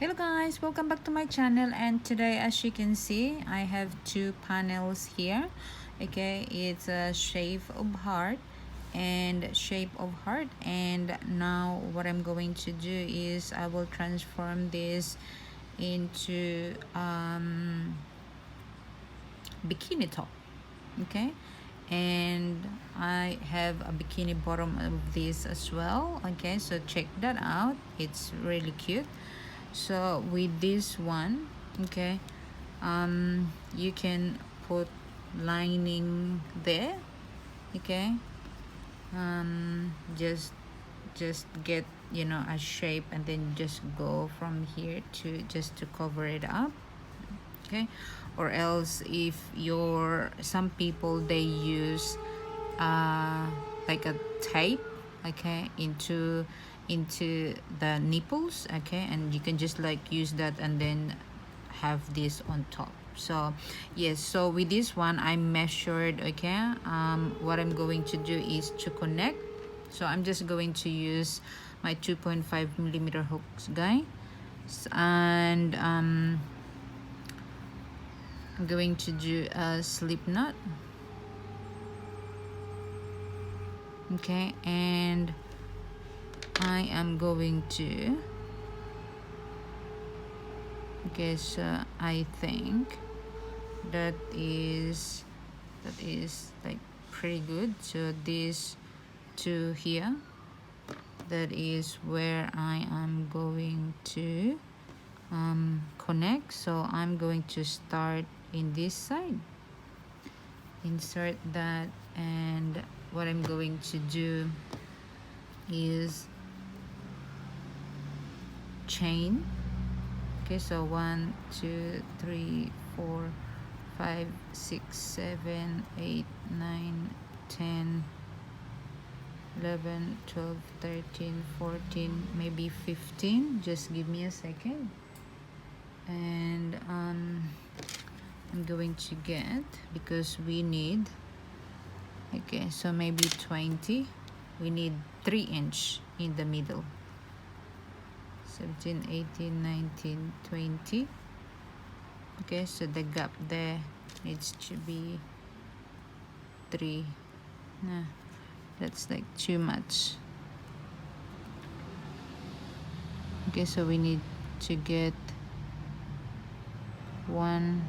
Hello guys, welcome back to my channel, and today as you can see I have two panels here. Okay, it's a shape of heart and shape of heart, and now what I'm going to do is I will transform this into bikini top. Okay, and I have a bikini bottom of this as well. Okay, so check that out, it's really cute. So with this one, okay, you can put lining there. Okay, just get a shape, and then just go from here to just to cover it up. Okay, or else if your some people they use like a tape, okay, into the nipples. Okay, and you can just like use that and then have this on top. So yes, so with this one I measured. Okay, what I'm going to do is to connect. So I'm just going to use my 2.5 millimeter hooks, guys, and I'm going to do a slip knot. Okay, and I am going to, okay, so I think that is like pretty good. So this two here, that is where I am going to connect. So I'm going to start in this side, insert that, and what I'm going to do is chain. Okay, so 1 2 3 4 5 6 7 8 9 10 11 12 13 14, maybe 15. Just give me a second, and I'm going to get, because we need, okay, so maybe 20. We need 3" in the middle. 17 18 19 20. Okay, so the gap there needs to be 3. Nah, that's like too much. Okay, so we need to get 1,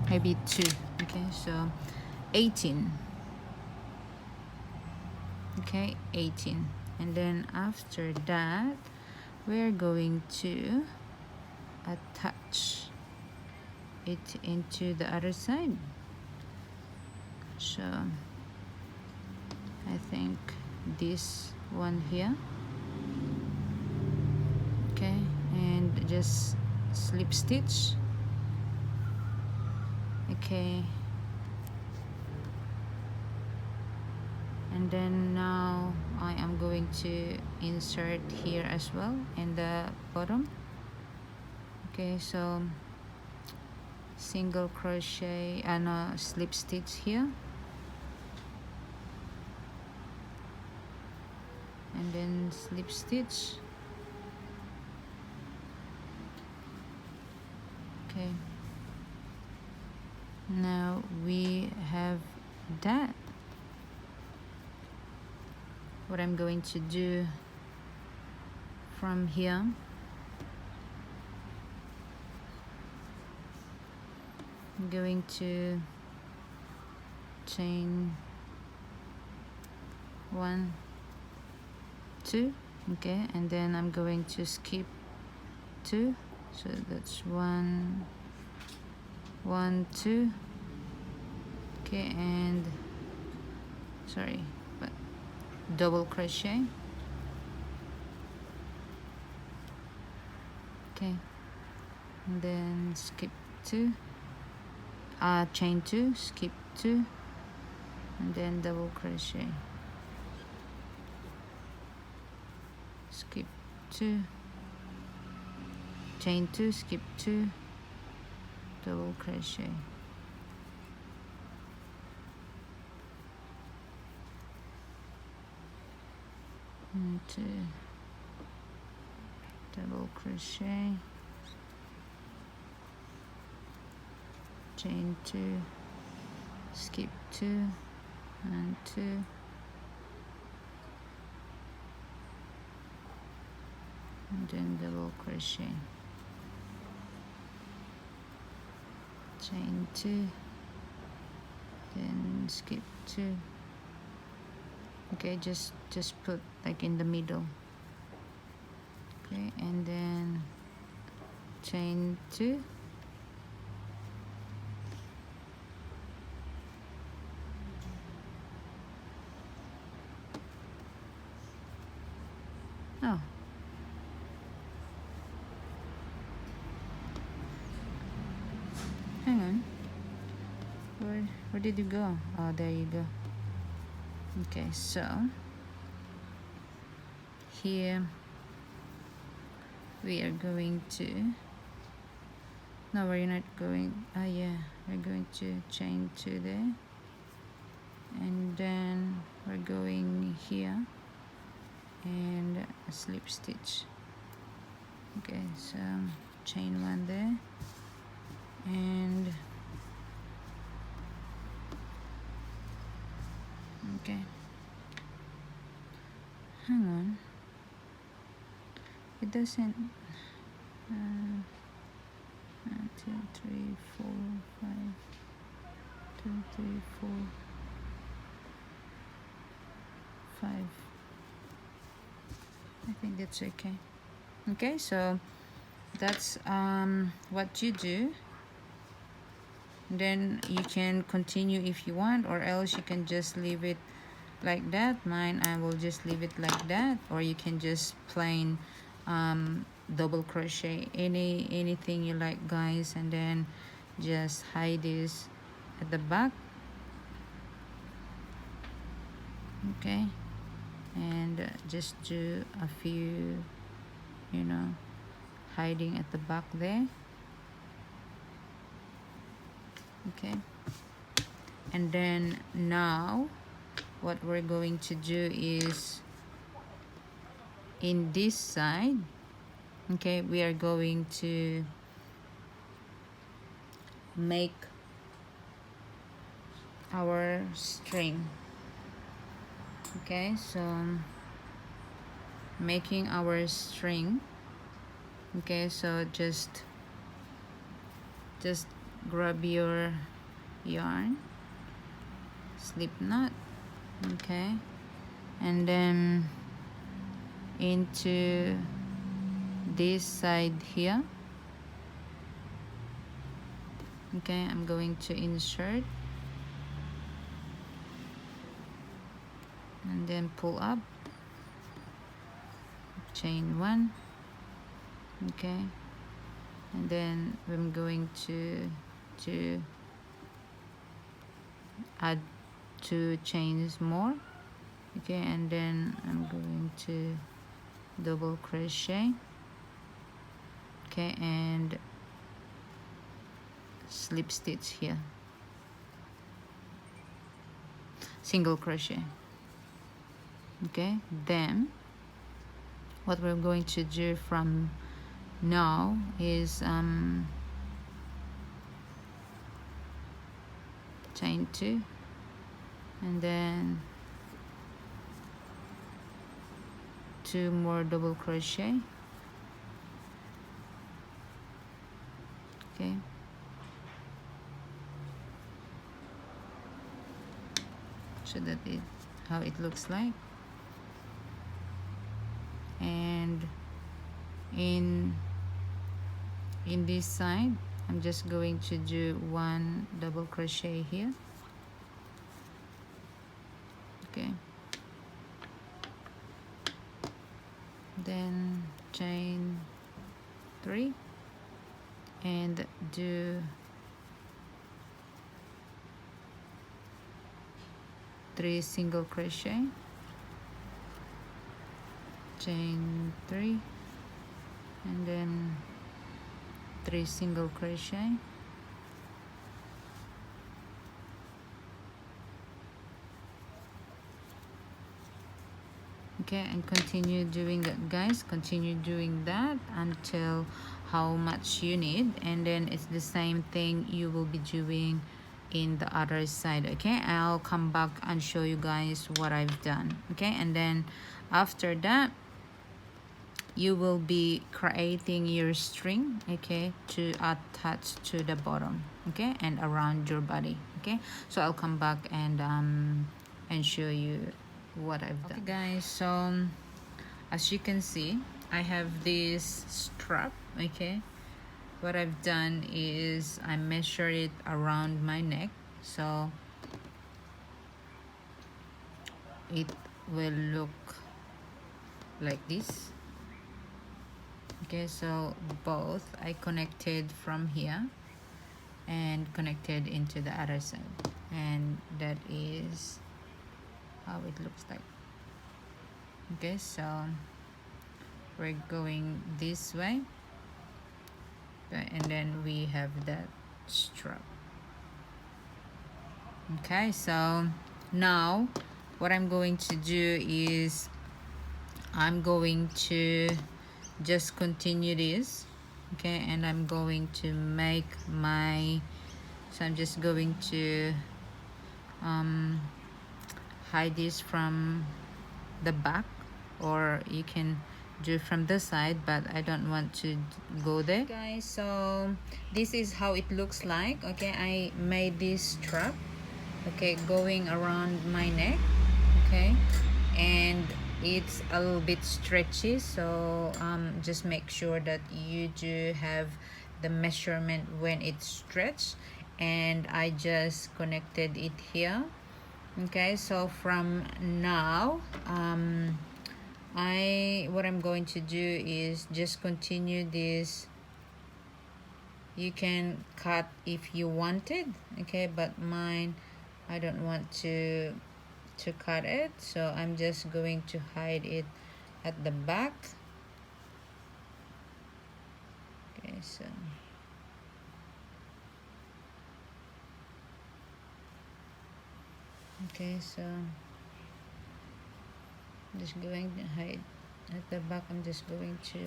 maybe 2. Okay, so 18. Okay, 18. And then after that we're going to attach it into the other side. So I think this one here. Okay, and just slip stitch. Okay, and then now I am going to insert here as well in the bottom. Okay, so single crochet and a slip stitch here, and then slip stitch. Okay, now we have that. What I'm going to do from here, I'm going to chain 1 2. Okay, and then I'm going to skip 2. So that's 1 1 2. Okay, and sorry, but double crochet. Okay, and then skip 2, chain 2, skip 2, and then double crochet, skip 2, chain 2, skip 2, double crochet. And 2, double crochet, chain 2, skip 2 and 2, and then double crochet, chain 2, then skip 2. Okay, just put like in the middle. Okay, and then chain 2, oh, hang on, where did you go? Oh, there you go. Okay, so here we are going to, no, we're not going, oh yeah, we're going to chain 2 there, and then we're going here and a slip stitch. Okay, so chain 1 there, and okay, hang on, it doesn't 1, 2, 3, 4, 5, 2, 3, 4, 5. I think that's okay. Okay, so that's what you do. Then you can continue if you want, or else you can just leave it like that. Mine, I will just leave it like that, or you can just plain double crochet anything you like, guys, and then just hide this at the back. Okay, and just do a few, you know, hiding at the back there. Okay, and then now what we're going to do is in this side, okay, we are going to make our string. Okay, so making our string. Okay, so just grab your yarn, slip knot, okay, and then into this side here. Okay, I'm going to insert and then pull up, chain 1, okay, and then I'm going to add 2 chains more, okay, and then I'm going to double crochet, okay, and slip stitch here, single crochet. Okay, then what we're going to do from now is chain 2 and then 2 more double crochet, okay, so that how it looks like. And in this side I'm just going to do 1 double crochet here, okay, then chain 3 and do 3 single crochet, chain 3 and then 3 single crochet, Okay, and continue doing that, guys. Continue doing that until how much you need, and then it's the same thing you will be doing in the other side. Okay, I'll come back and show you guys what I've done. Okay, and then after that you will be creating your string, okay, to attach to the bottom, okay, and around your body. Okay, so I'll come back and show you what I've done. Okay, guys, so as you can see, I have this strap. Okay, what I've done is I measure it around my neck, so it will look like this. Okay, so both I connected from here and connected into the other side, and that is how it looks like. Okay, so we're going this way, okay, and then we have that strap. Okay, so now what I'm going to do is I'm going to just continue this, okay, and I'm going to make my, so I'm just going to hide this from the back, or you can do from the side, but I don't want to go there, guys. So this is how it looks like. Okay, I made this strap, okay, going around my neck, okay, and it's a little bit stretchy, so just make sure that you do have the measurement when it's stretched, and I just connected it here. Okay, so from now what I'm going to do is just continue this. You can cut if you wanted, okay, but mine, I don't want to cut it, so I'm just going to hide it at the back. Okay, so I'm just going to hide at the back. I'm just going to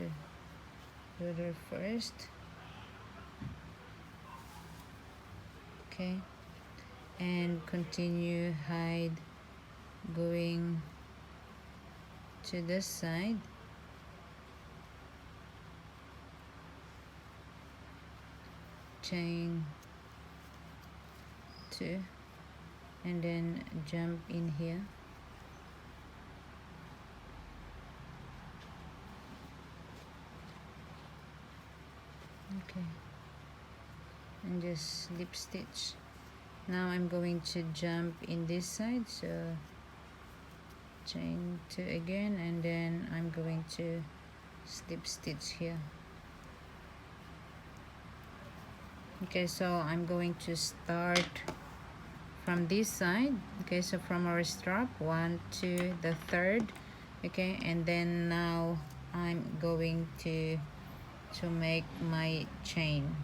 do there first. Okay, and continue hide going to this side. Chain 2 and then jump in here. Okay, and just slip stitch. Now I'm going to jump in this side, so chain 2 again, and then I'm going to slip stitch here. Okay, so I'm going to start from this side. Okay, so from our strap, 1 2, the third. Okay, and then now I'm going to make my chain.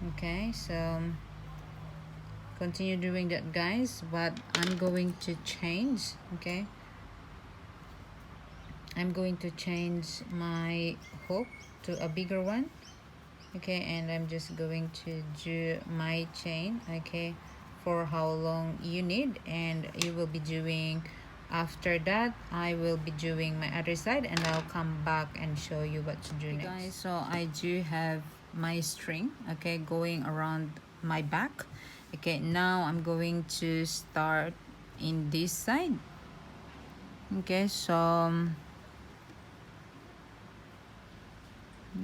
Okay, so continue doing that, guys, but I'm going to change. Okay, I'm going to change my hook to a bigger one. Okay, and I'm just going to do my chain, okay, for how long you need, and you will be doing after that. I will be doing my other side, and I'll come back and show you what to do next. Guys, so I do have my string, okay, going around my back. Okay, now I'm going to start in this side. Okay, so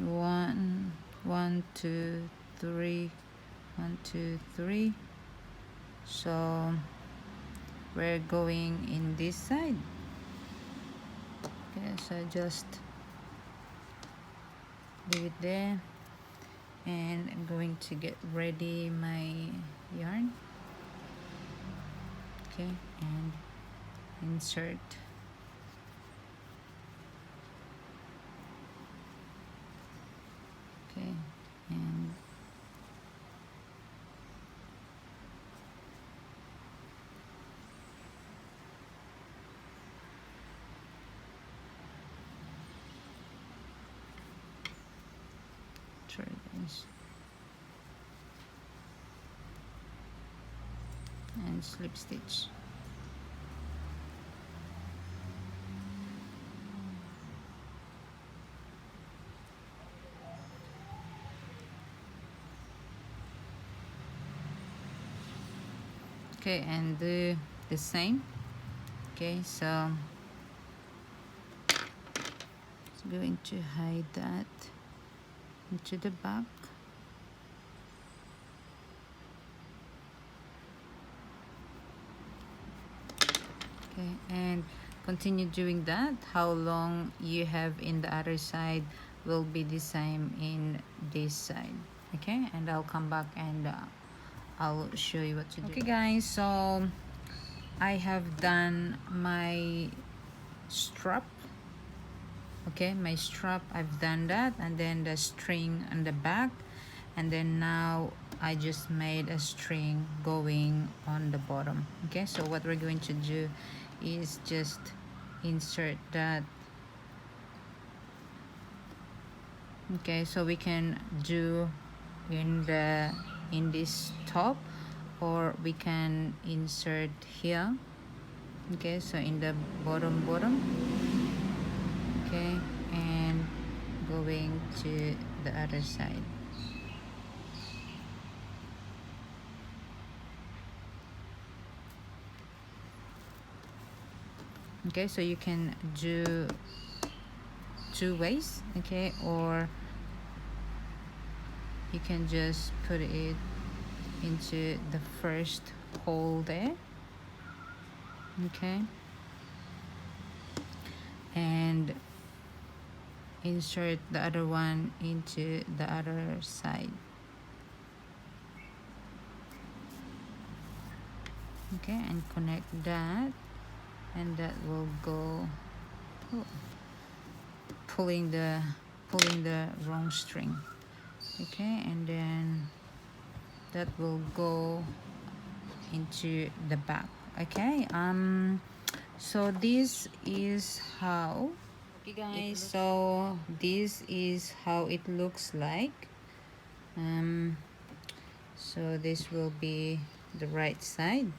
1 1 2 3, 1 2 3, so we're going in this side. Okay, so just leave it there, and I'm going to get ready my yarn. Okay, and insert. Okay, and sorry guys, and slip stitch. Okay, and do the same. Okay, so it's going to hide that into the back. Okay, and continue doing that. How long you have in the other side will be the same in this side. Okay, and I'll come back and I'll show you what to do. Okay guys, so I have done my strap. Okay, my strap, I've done that, and then the string on the back, and then now I just made a string going on the bottom. Okay, so what we're going to do is just insert that. Okay, so we can do in this top, or we can insert here. Okay, so in the bottom, okay, and going to the other side. Okay, so you can do two ways, okay, or you can just put it into the first hole there. Okay, and insert the other one into the other side. Okay, and connect that, and that will go pulling the wrong string. Okay, and then that will go into the back. Okay, so this is how, okay guys, so this is how it looks like. So this will be the right side.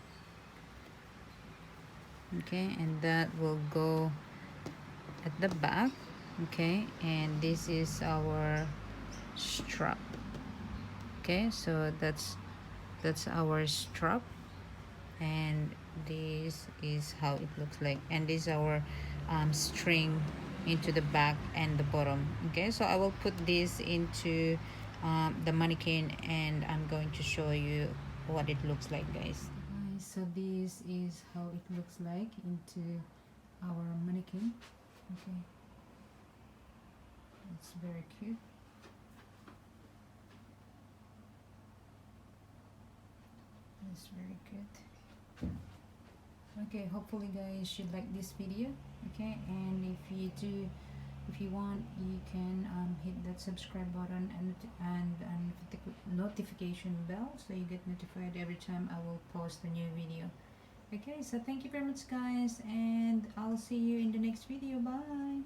Okay, and that will go at the back. Okay, and this is our strap. Okay, so that's our strap, and this is how it looks like, and this is our string into the back and the bottom. Okay, so I will put this into the mannequin, and I'm going to show you what it looks like, guys. So this is how it looks like into our mannequin. Okay, it's very cute. It's very good. Okay, hopefully guys should like this video. Okay, and if you want, you can hit that subscribe button and the notification bell, so you get notified every time I will post a new video. Okay, so thank you very much guys, and I'll see you in the next video. Bye.